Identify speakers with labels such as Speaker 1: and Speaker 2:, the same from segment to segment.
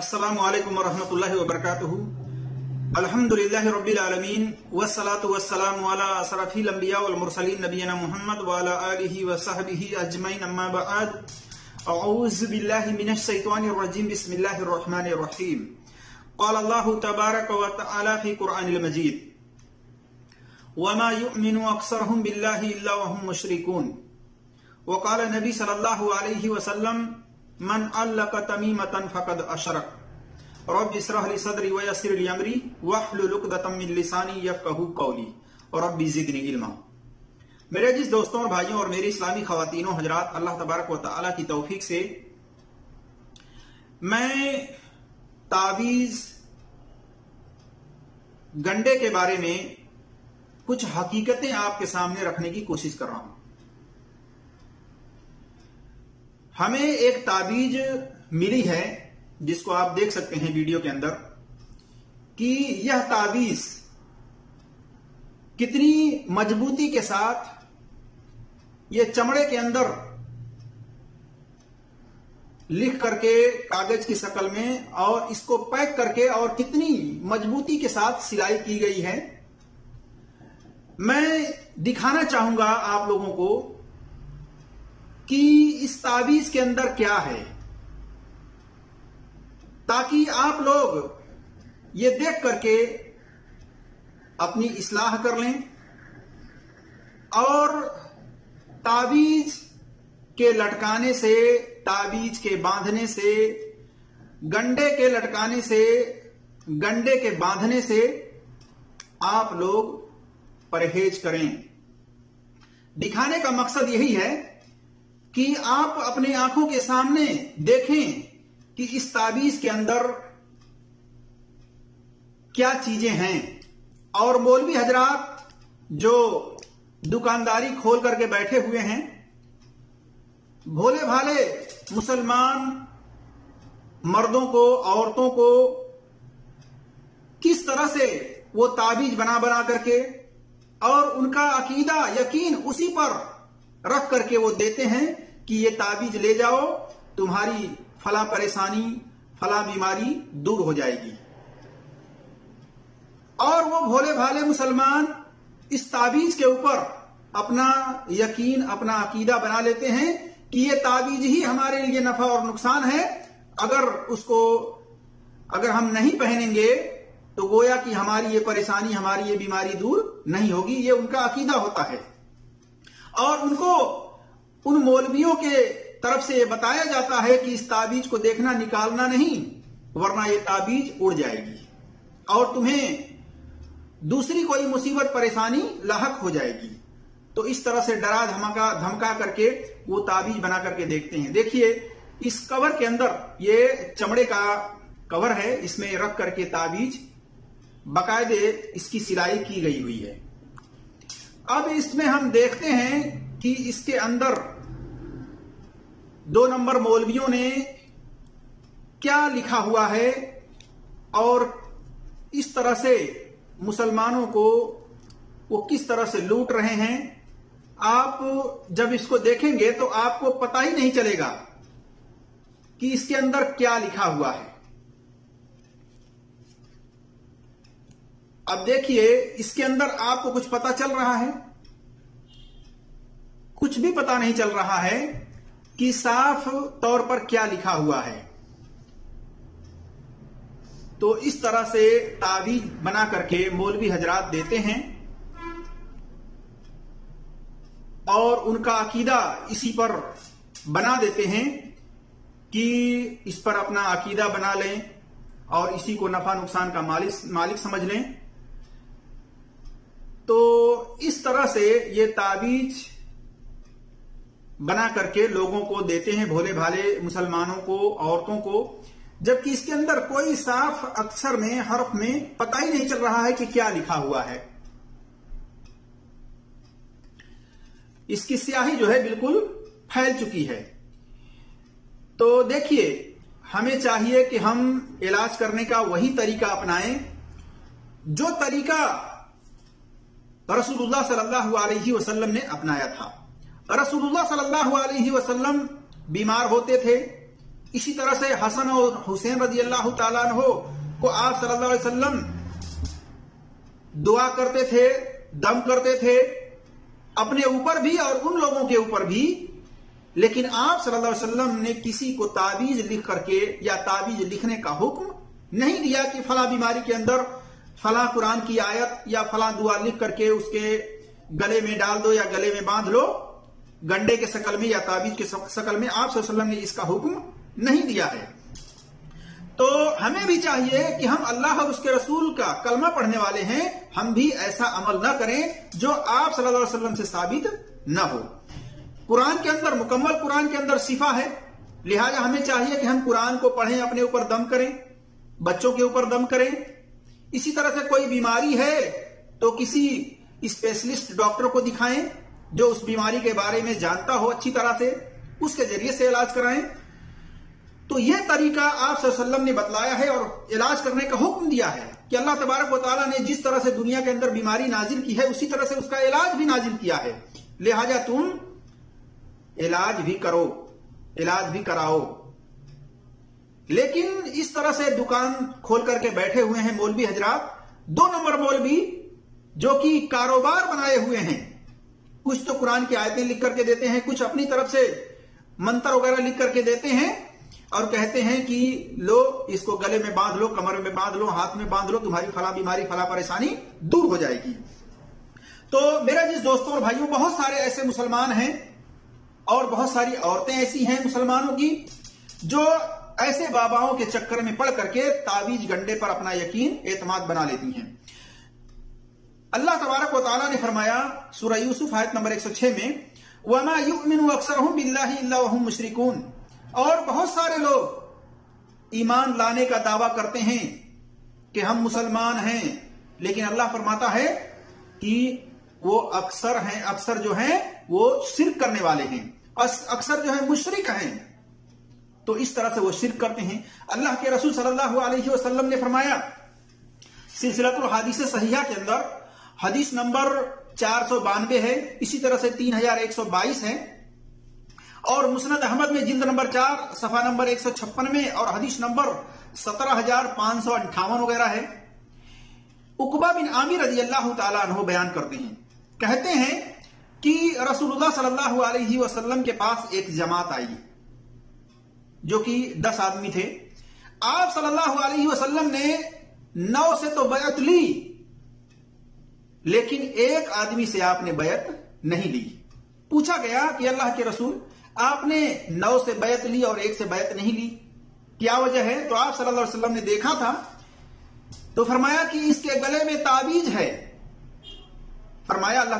Speaker 1: अस्सलामु अलैकुम वरहमतुल्लाहि वबरकातुहू। अल्हम्दुलिल्लाहि रब्बिल आलमीन वस्सलातु वस्सलामु अला अशरफिल अंबिया वल मुरसलीन नबियना मुहम्मद व अला आलिहि व सहबिहि अजमईन अम्मा बअद। अऊज़ु बिल्लाहि मिनश शैतानिर रजीम बिस्मिल्लाहिर रहमानिर रहीम। क़ाल अल्लाहु तबारक व तआला फ़ी क़ुरआनिल मजीद वमा युमिनु अक्सरुहुम बिल्लाहि इल्ला वहुम मुशरिकून। व क़ाल नबी सल्लल्लाहु अलैहि वसल्लम मन अल्लक़ तमीमतन फ़क़द अशरक। रब्बि इश्रह ली सदरी व यस्सिर ली अमरी वहलुल उक़दतम मिन लिसानी यफ़क़हू क़ौली और रब्बि ज़िदनी इल्मा। मेरे जिस दोस्तों और भाइयों और मेरी इस्लामी ख़वातीनों हजरात, अल्लाह तबारक व तआला की तौफीक से मैं तावीज़ गंडे के बारे में कुछ हकीकतें आपके सामने रखने की कोशिश कर रहा हूं। हमें एक ताबीज मिली है जिसको आप देख सकते हैं वीडियो के अंदर कि यह ताबीज कितनी मजबूती के साथ ये चमड़े के अंदर लिख करके कागज की शक्ल में और इसको पैक करके और कितनी मजबूती के साथ सिलाई की गई है, मैं दिखाना चाहूंगा आप लोगों को कि इस ताबीज के अंदर क्या है, ताकि आप लोग ये देख करके अपनी इस्लाह कर लें और ताबीज के लटकाने से, ताबीज के बांधने से, गंडे के लटकाने से, गंडे के बांधने से आप लोग परहेज करें। दिखाने का मकसद यही है कि आप अपनी आंखों के सामने देखें कि इस ताबीज के अंदर क्या चीजें हैं। और मौलवी हजरात जो दुकानदारी खोल करके बैठे हुए हैं, भोले भाले मुसलमान मर्दों को, औरतों को किस तरह से वो ताबीज बना बना करके और उनका अकीदा, यकीन उसी पर रख करके वो देते हैं कि ये ताबीज ले जाओ, तुम्हारी फला परेशानी, फला बीमारी दूर हो जाएगी। और वो भोले भाले मुसलमान इस ताबीज के ऊपर अपना यकीन, अपना अकीदा बना लेते हैं कि ये ताबीज ही हमारे लिए नफा और नुकसान है, अगर हम नहीं पहनेंगे तो गोया कि हमारी ये परेशानी, हमारी ये बीमारी दूर नहीं होगी। ये उनका अकीदा होता है और उनको उन मौलवियों के तरफ से ये बताया जाता है कि इस ताबीज को देखना, निकालना नहीं, वरना ये ताबीज उड़ जाएगी और तुम्हें दूसरी कोई मुसीबत, परेशानी लाहक हो जाएगी। तो इस तरह से डरा धमका करके वो ताबीज बना करके देखते हैं। देखिए इस कवर के अंदर, ये चमड़े का कवर है, इसमें रख करके ताबीज बाकायदे इसकी सिलाई की गई हुई है। अब इसमें हम देखते हैं कि इसके अंदर 2 नंबर मौलवियों ने क्या लिखा हुआ है और इस तरह से मुसलमानों को वो किस तरह से लूट रहे हैं। आप जब इसको देखेंगे तो आपको पता ही नहीं चलेगा कि इसके अंदर क्या लिखा हुआ है। अब देखिए इसके अंदर आपको कुछ पता चल रहा है? कुछ भी पता नहीं चल रहा है कि साफ तौर पर क्या लिखा हुआ है। तो इस तरह से ताबीज बना करके मौलवी हजरात देते हैं और उनका अकीदा इसी पर बना देते हैं कि इस पर अपना अकीदा बना लें और इसी को नफा नुकसान का मालिक समझ लें। तो इस तरह से ये ताबीज बना करके लोगों को देते हैं, भोले भाले मुसलमानों को, औरतों को, जबकि इसके अंदर कोई साफ अक्षर में, हर्फ में पता ही नहीं चल रहा है कि क्या लिखा हुआ है। इसकी स्याही जो है बिल्कुल फैल चुकी है। तो देखिए हमें चाहिए कि हम इलाज करने का वही तरीका अपनाएं जो तरीका रसूलुल्लाह सल्लल्लाहु अलैहि वसल्लम ने अपनाया था। रसूलुल्लाह सल्लल्लाहु अलैहि वसल्लम बीमार होते थे इसी तरह से हसन और हुसैन रजी अल्लाह ताला अन्हो को आप सल्लल्लाहु अलैहि वसल्लम दुआ करते थे, दम करते थे अपने ऊपर भी और उन लोगों के ऊपर भी। लेकिन आप सल्लल्लाहु अलैहि वसल्लम ने किसी को ताबीज लिख करके या ताबीज लिखने का हुक्म नहीं दिया कि फला बीमारी के अंदर फला कुरान की आयत या फला दुआ लिख करके उसके गले में डाल दो या गले में बांध लो, गंडे के शकल में या ताबीज के शकल में। आप सल्लल्लाहु अलैहि वसल्लम ने इसका हुक्म नहीं दिया है। तो हमें भी चाहिए कि हम अल्लाह और उसके रसूल का कलमा पढ़ने वाले हैं, हम भी ऐसा अमल न करें जो आप सल्लल्लाहु अलैहि वसल्लम से साबित न हो। कुरान के अंदर, मुकम्मल कुरान के अंदर शिफा है, लिहाजा हमें चाहिए कि हम कुरान को पढ़ें, अपने ऊपर दम करें, बच्चों के ऊपर दम करें। इसी तरह से कोई बीमारी है तो किसी स्पेशलिस्ट डॉक्टर को दिखाएं जो उस बीमारी के बारे में जानता हो अच्छी तरह से, उसके जरिए से इलाज कराएं। तो यह तरीका आप सल्लल्लाहु अलैहि वसल्लम ने बतलाया है और इलाज करने का हुक्म दिया है कि अल्लाह तबारक व तआला ने जिस तरह से दुनिया के अंदर बीमारी नाजिल की है उसी तरह से उसका इलाज भी नाजिल किया है। लिहाजा तुम इलाज भी करो, इलाज भी कराओ। लेकिन इस तरह से दुकान खोल करके बैठे हुए हैं मौलवी हजरात, 2 नंबर मौलवी जो कि कारोबार बनाए हुए हैं। कुछ तो कुरान की आयतें लिख करके देते हैं, कुछ अपनी तरफ से मंत्र वगैरह लिख करके देते हैं और कहते हैं कि लो इसको गले में बांध लो, कमर में बांध लो, हाथ में बांध लो, तुम्हारी फला बीमारी फला परेशानी दूर हो जाएगी। तो मेरा जिस दोस्तों और भाइयों, बहुत सारे ऐसे मुसलमान हैं और बहुत सारी औरतें ऐसी हैं मुसलमानों की जो ऐसे बाबाओं के चक्कर में पड़ करके तावीज गंडे पर अपना यकीन एतमाद बना लेती हैं। अल्लाह तबारक व तआला ने फरमाया सूरह यूसुफ आयत नंबर 106 में, वमा युमिनु अक्सरुहुम बिल्लाहि इल्ला वहुम मुशरिकून, और बहुत सारे लोग ईमान लाने का दावा करते हैं कि हम मुसलमान हैं, लेकिन अल्लाह फरमाता है कि वो अक्सर हैं, अक्सर जो हैं वो शिर्क करने वाले हैं, अक्सर जो है मुशरिक हैं। तो इस तरह से वो शिर्क करते हैं। अल्लाह के रसूल सल्लल्लाहु अलैहि वसल्लम ने फरमाया सिलसिलतुल हदीस सहीहा के अंदर हदीस नंबर 492 है, इसी तरह से 3122 है, और मुस्नद अहमद में जिल्द नंबर 4 सफा नंबर 156 में और हदीस नंबर 17558 वगैरह है। उकबा बिन आमिर रज़ी अल्लाह ताला अन्हु बयान करते हैं, कहते हैं कि रसूलुल्लाह सल्लल्लाहु अलैहि वसल्लम के पास एक जमात आई जो कि 10 आदमी थे। आप सल्लल्लाहु अलैहि वसल्लम ने 9 से तो बैअत ली, लेकिन एक आदमी से आपने बैअत नहीं ली। पूछा गया कि अल्लाह के रसूल, आपने 9 से बैअत ली और एक से बैअत नहीं ली, क्या वजह है? तो आप सल्लल्लाहु अलैहि वसल्लम ने देखा था तो फरमाया कि इसके गले में ताबीज है। फरमाया अल्लाह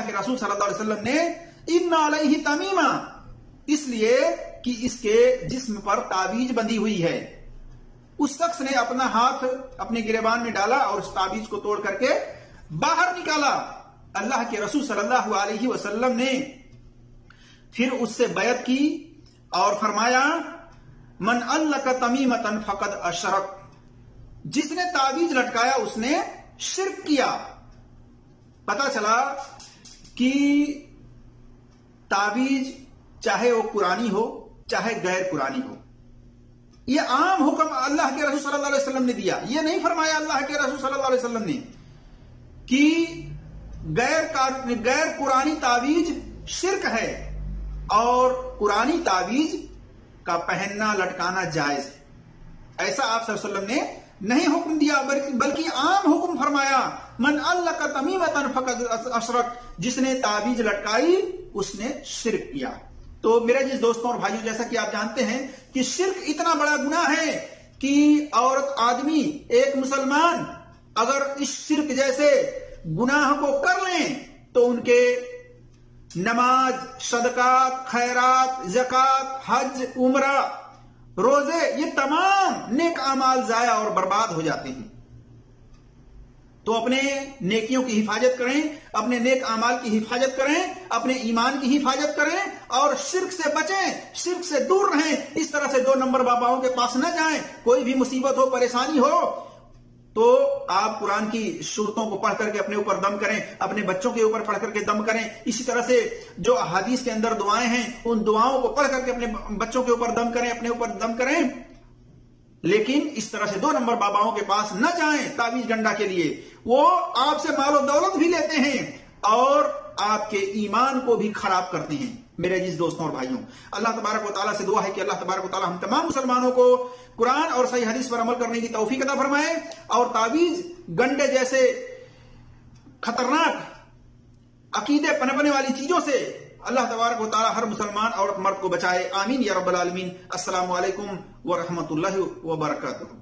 Speaker 1: के रसूल सल्लल्लाहु अलैहि वसल्लम ने इन्ना अलैहि तमीमा, इसलिए कि इसके जिस्म पर ताबीज बंधी हुई है। उस शख्स ने अपना हाथ अपने गिरेबान में डाला और उस ताबीज को तोड़ करके बाहर निकाला। अल्लाह के रसूल सल्लल्लाहु अलैहि वसल्लम ने फिर उससे बैत की और फरमाया मन अल्लका तमीमतन फकद अशरक, जिसने ताबीज लटकाया उसने शिर्क किया। पता चला कि ताबीज चाहे वो कुरानी हो चाहे गैर कुरानी हो, यह आम हुक्म अल्लाह के रसूल सल्लल्लाहु अलैहि वसल्लम ने दिया। यह नहीं फरमाया अल्लाह के रसूल सल्लल्लाहु अलैहि वसल्लम ने कि गैर कुरानी ताबीज शिर्क है और कुरानी ताबीज का पहनना लटकाना जायज है। ऐसा आप सल्लल्लाहु अलैहि वसल्लम ने नहीं हुक्म दिया, बल्कि आम हुक्म फरमाया मन अल्लाह का तमीमतन फकद अशरक, जिसने ताबीज लटकाई उसने शिर्क किया। तो मेरे जिस दोस्तों और भाइयों, जैसा कि आप जानते हैं कि शिर्क इतना बड़ा गुनाह है कि औरत आदमी एक मुसलमान अगर इस शिर्क जैसे गुनाह को कर लें तो उनके नमाज, सदकात, खैरात, ज़कात, हज, उम्रा, रोजे, ये तमाम नेक अमाल जाया और बर्बाद हो जाते हैं। तो अपने नेकियों की हिफाजत करें, अपने नेक अमाल की हिफाजत करें, अपने ईमान की हिफाजत करें और शिर्क से बचें, शिर्क से दूर रहें। इस तरह से 2 नंबर बाबाओं के पास न जाएं। कोई भी मुसीबत हो, परेशानी हो, तो आप कुरान की सूरतों को पढ़ करके अपने ऊपर दम करें, अपने बच्चों के ऊपर पढ़ करके दम करें। इसी तरह से जो हदीस के अंदर दुआएं हैं, उन दुआओं को पढ़ करके अपने बच्चों के ऊपर दम करें, अपने ऊपर दम करें। लेकिन इस तरह से 2 नंबर बाबाओं के पास न जाएं तावीज गंडा के लिए। वो आपसे मालो दौलत भी लेते हैं और आपके ईमान को भी खराब करते हैं। मेरे अजीज दोस्तों और भाइयों, अल्लाह तबारक व तआला से दुआ है कि अल्लाह तबारक व तआला हम तमाम मुसलमानों को कुरान और सही हदीस पर अमल करने की तौफीक अता फरमाए और तावीज गंडे जैसे खतरनाक अकीदे पनपने वाली चीजों से अल्लाह तबारक व तआला हर मुसलमान औरत मर्द को बचाए। आमीन या रब्बल आलमीन। अस्सलामु अलैकुम व रहमतुल्लाहि व बरकातुहू।